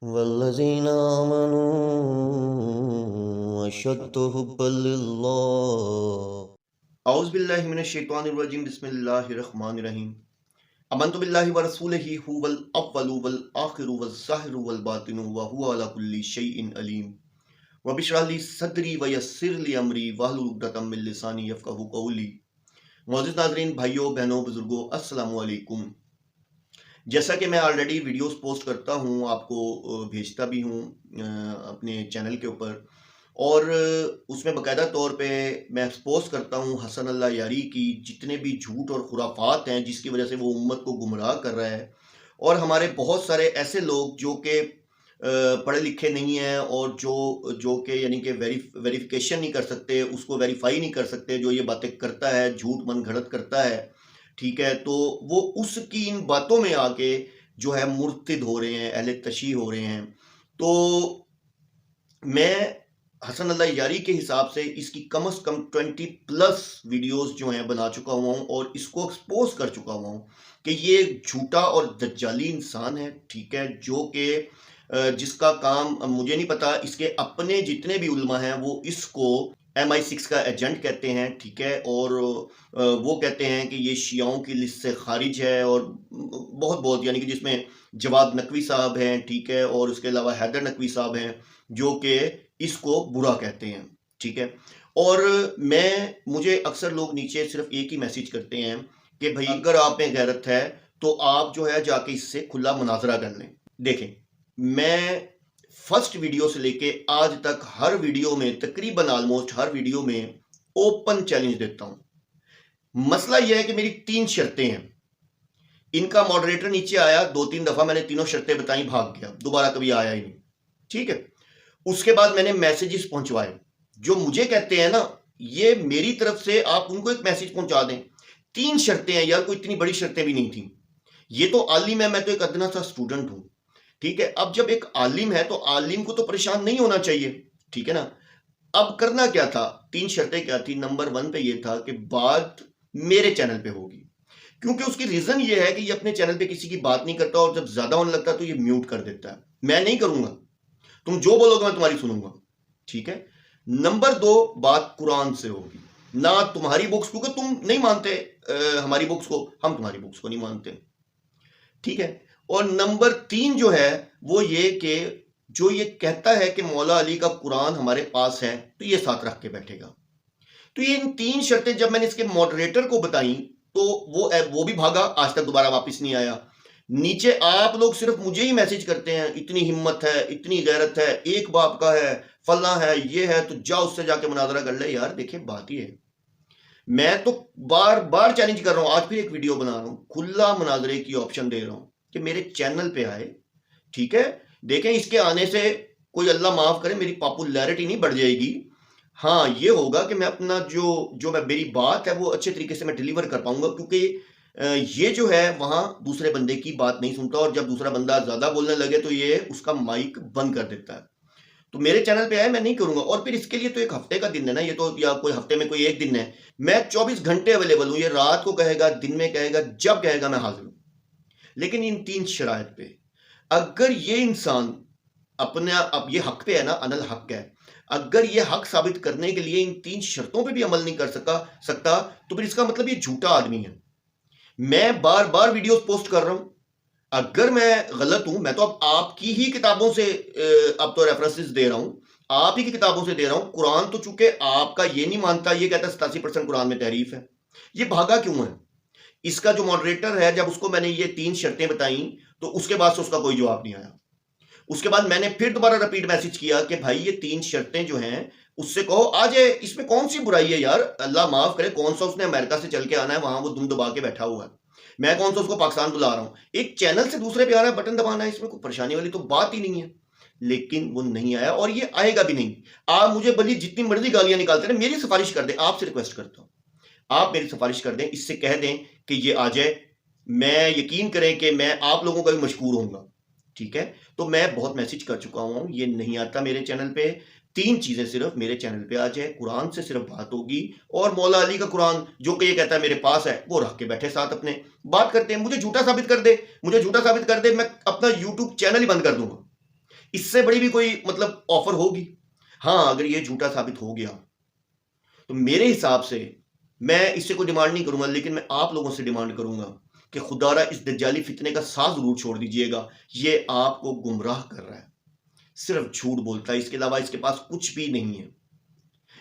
वल्लज़ीना आमनू अशद्दु हुब्बन लिल्लाह। औज़ु बिल्लाहि मिनश शैतानिर रजीम। बिस्मिल्लाहिर रहमानिर रहीम। अमन्तु बिल्लाहि व रसूलिही हुवल अव्वलु वल आखिरु वज़ ज़ाहिरु वल बातिनु व हुवा अला कुल्लि शैइन अलीम। रब्बि इश्रह ली सदरी व यस्सिर ली अमरी वहलुल उक़दतम मिन लिसानी यफ़क़हू क़ौली। मौजूद नाज़रीन, भाइयों बहनों बुजुर्गों, अस्सलामु अलैकुम। जैसा कि मैं ऑलरेडी वीडियोस पोस्ट करता हूँ, आपको भेजता भी हूँ अपने चैनल के ऊपर, और उसमें बाकायदा तौर पे मैं एक्सपोज करता हूँ हसन अल्लाह यारी की जितने भी झूठ और खुराफात हैं जिसकी वजह से वो उम्मत को गुमराह कर रहा है। और हमारे बहुत सारे ऐसे लोग जो कि पढ़े लिखे नहीं हैं और जो कि यानी कि वेरिफिकेशन नहीं कर सकते, उसको वेरीफाई नहीं कर सकते, जो ये बातें करता है, झूठ मन घड़त करता है, ठीक है, तो वो उसकी इन बातों में आके जो है मुर्तिद हो रहे हैं, अहले तशीह हो रहे हैं। तो मैं हसन अल्लाह यारी के हिसाब से इसकी कम से कम 20 प्लस वीडियोस जो हैं बना चुका हुआ हूँ और इसको एक्सपोज कर चुका हुआ हूँ कि ये झूठा और दज्जाली इंसान है, ठीक है, जो कि जिसका काम मुझे नहीं पता, इसके अपने जितने भी उलमा हैं वो इसको MI6 का एजेंट कहते हैं, ठीक है, और वो कहते हैं कि ये शियाओं की लिस्ट से खारिज है, और बहुत बहुत यानी कि जिसमें जवाद नकवी साहब हैं, ठीक है, और उसके अलावा हैदर नकवी साहब हैं जो कि इसको बुरा कहते हैं, ठीक है। और मुझे अक्सर लोग नीचे सिर्फ एक ही मैसेज करते हैं कि भाई अगर आप में गैरत है तो आप जो है जाके इससे खुला मुनाजरा कर लें। देखें, मैं फर्स्ट वीडियो से लेके आज तक हर वीडियो में, तकरीबन ऑलमोस्ट हर वीडियो में ओपन चैलेंज देता हूं। मसला यह है कि मेरी 3 शर्तें हैं। इनका मॉडरेटर नीचे आया 2-3 दफा, मैंने तीनों शर्तें बताई, भाग गया, दोबारा कभी आया ही नहीं, ठीक है। उसके बाद मैंने मैसेजेस पहुंचवाए, जो मुझे कहते हैं ना, ये मेरी तरफ से आप उनको एक मैसेज पहुंचा दें। 3 शर्तें हैं यार, कोई इतनी बड़ी शर्तें भी नहीं थी। ये तो आलिम है, मैं तो एक अदना सा स्टूडेंट हूं, ठीक है। अब जब एक आलिम है तो आलिम को तो परेशान नहीं होना चाहिए, ठीक है ना। अब करना क्या था, 3 शर्तें क्या थी। नंबर 1 पे ये था कि बात मेरे चैनल पे होगी, क्योंकि उसकी रीजन ये है कि ये अपने चैनल पे किसी की बात नहीं करता, और जब ज्यादा होने लगता है तो ये म्यूट कर देता है। मैं नहीं करूंगा, तुम जो बोलोगे मैं तुम्हारी सुनूंगा, ठीक है। नंबर 2, बात कुरान से होगी, ना तुम्हारी बुक्स, क्योंकि तुम नहीं मानते हमारी बुक्स को, हम तुम्हारी बुक्स को नहीं मानते, ठीक है। और नंबर 3 जो है वो ये कि जो ये कहता है कि मौला अली का कुरान हमारे पास है, तो ये साथ रख के बैठेगा। तो ये इन 3 शर्तें जब मैंने इसके मॉडरेटर को बताई तो वो भी भागा, आज तक दोबारा वापस नहीं आया। नीचे आप लोग सिर्फ मुझे ही मैसेज करते हैं, इतनी हिम्मत है, इतनी गैरत है, एक बाप का है, फला है, ये है, तो जा उससे जाके मुनाजरा कर ले। यार देखिए, बात ही है, मैं तो बार बार चैलेंज कर रहा हूं, आज फिर एक वीडियो बना रहा हूं, खुला मुनाजरे की ऑप्शन दे रहा हूं कि मेरे चैनल पे आए, ठीक है। देखें, इसके आने से कोई अल्लाह माफ करे मेरी पॉपुलैरिटी नहीं बढ़ जाएगी। हाँ, ये होगा कि मैं अपना मेरी बात है वो अच्छे तरीके से मैं डिलीवर कर पाऊंगा, क्योंकि ये जो है वहां दूसरे बंदे की बात नहीं सुनता, और जब दूसरा बंदा ज्यादा बोलने लगे तो ये उसका माइक बंद कर देता है। तो मेरे चैनल पे आए, मैं नहीं करूंगा। और फिर इसके लिए तो एक हफ्ते का दिन है ना ये तो, या कोई हफ्ते में कोई एक दिन है। मैं 24 घंटे अवेलेबल हूं, ये रात को कहेगा, दिन में कहेगा, जब कहेगा मैं हाजिर हूं। लेकिन इन 3 शराइत पे अगर ये इंसान अपना, अब ये हक पे है ना, अनल हक है, अगर ये हक साबित करने के लिए इन 3 शर्तों पे भी अमल नहीं कर सकता तो फिर इसका मतलब ये झूठा आदमी है। मैं बार बार वीडियोस पोस्ट कर रहा हूं, अगर मैं गलत हूं, मैं तो अब आपकी ही किताबों से अब तो रेफरेंसेस दे रहा हूं, आप ही की किताबों से दे रहा हूं। कुरान तो चूंकि आपका ये नहीं मानता, ये कहता 87% कुरान में तहरीफ है, ये भागा क्यों है? इसका जो मॉडरेटर है, जब उसको मैंने ये 3 शर्तें बताई तो उसके बाद से उसका कोई जवाब नहीं आया। उसके बाद मैंने फिर दोबारा रिपीट मैसेज किया कि भाई ये 3 शर्तें जो हैं उससे कहो आ जाए, इसमें कौन सी बुराई है यार, अल्लाह माफ करे, कौन सा उसने अमेरिका से चल के आना है, वहां वो दुम दबा के बैठा हुआ है, मैं कौन सा उसको पाकिस्तान बुला रहा हूं, एक चैनल से दूसरे पे आ रहा है, बटन दबाना है, इसमें कोई परेशानी वाली तो बात ही नहीं है। लेकिन वो नहीं आया, और ये आएगा भी नहीं। आप मुझे भली जितनी मर्जी गालियां निकालते रहे, मेरी सिफारिश कर दें, आपसे रिक्वेस्ट करता हूं, आप मेरी सिफारिश कर दें, इससे कह दें कि ये आ जाए। मैं यकीन करें कि मैं आप लोगों का भी मशकूर होऊंगा, ठीक है। तो मैं बहुत मैसेज कर चुका हूं, ये नहीं आता मेरे चैनल पे। 3 चीजें सिर्फ मेरे चैनल पे आ जाए, कुरान से सिर्फ बात होगी, और मौला अली का कुरान जो कि ये कहता है मेरे पास है, वो रख के बैठे साथ अपने बात करते हैं। मुझे झूठा साबित कर दे, मुझे झूठा साबित कर दे, मैं अपना यूट्यूब चैनल ही बंद कर दूंगा। इससे बड़ी भी कोई मतलब ऑफर होगी? हाँ, अगर ये झूठा साबित हो गया तो मेरे हिसाब से मैं इससे कोई डिमांड नहीं करूंगा, लेकिन मैं आप लोगों से डिमांड करूंगा कि खुदारा इस दज्जाली फितने का साथ जरूर छोड़ दीजिएगा। ये आपको गुमराह कर रहा है, सिर्फ झूठ बोलता है, इसके अलावा इसके पास कुछ भी नहीं है।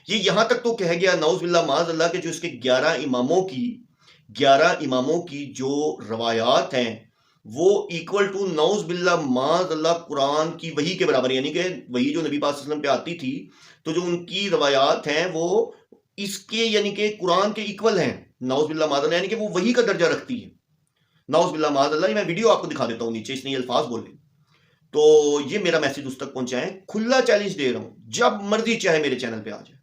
ये यहां तक तो कह गया नौजुबिल्लाह माज़अल्लाह के जो इसके 11 इमामों की जो रवायात हैं वो इक्वल टू नौजुबिल्लाह माज़अल्लाह कुरान की वही के बराबर, यानी कि वही जो नबी पाक सल्लल्लाहु अलैहि वसल्लम पे आती थी, तो जो उनकी रवायात हैं वो इसके यानी कि कुरान के इक्वल हैं। नौजुबिल्लाह माज़अल्लाह यानी कि वो वही का दर्जा रखती है। नौजुबिल्लाह माज़अल्लाह, मैं वीडियो आपको दिखा देता हूँ, नीचे इसने ये अल्फाज बोले। तो ये मेरा मैसेज उस तक पहुंचाएं, खुला चैलेंज दे रहा हूं, जब मर्जी चाहे मेरे चैनल पे आ जाए।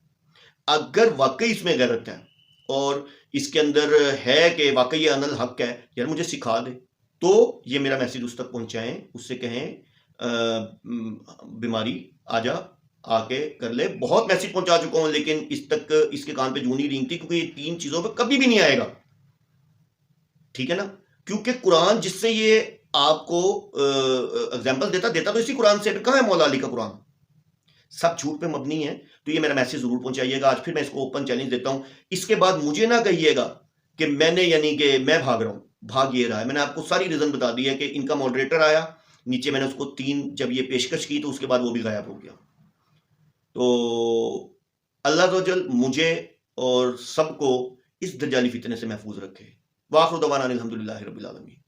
अगर वाकई इसमें गैरत है और इसके अंदर है कि वाकई ये अनल हक है, यार मुझे सिखा दे। तो ये मेरा मैसेज उस तक पहुंचाएं, उससे कहें बीमारी आजा, आके कर ले। बहुत मैसेज पहुंचा चुका हूं, लेकिन इस तक इसके कान पे जूं नहीं रेंगती, क्योंकि ये 3 चीजों पे कभी भी नहीं आएगा, ठीक है ना? क्योंकि कुरान जिससे ये आपको एग्जाम्पल देता तो इसी कुरान से। कहां है मौला अली का कुरान? सब झूठ पे मबनी है। तो ये मेरा मैसेज जरूर पहुंचाइएगा। आज फिर मैं इसको ओपन चैलेंज देता हूं। इसके बाद मुझे ना कहिएगा कि मैंने यानी कि मैं भाग रहा हूं, भाग ये रहा है। मैंने आपको सारी रीजन बता दी है कि इनका मॉडरेटर आया नीचे, मैंने उसको 3 जब ये पेशकश की तो उसके बाद वो भी गायब हो गया। तो अल्लाह तआला मुझे और सबको इस दज्जाली फितने से महफूज रखे। वाखिर दवाना अनिल हम्दुलिल्लाहि रब्बिल आलमीन।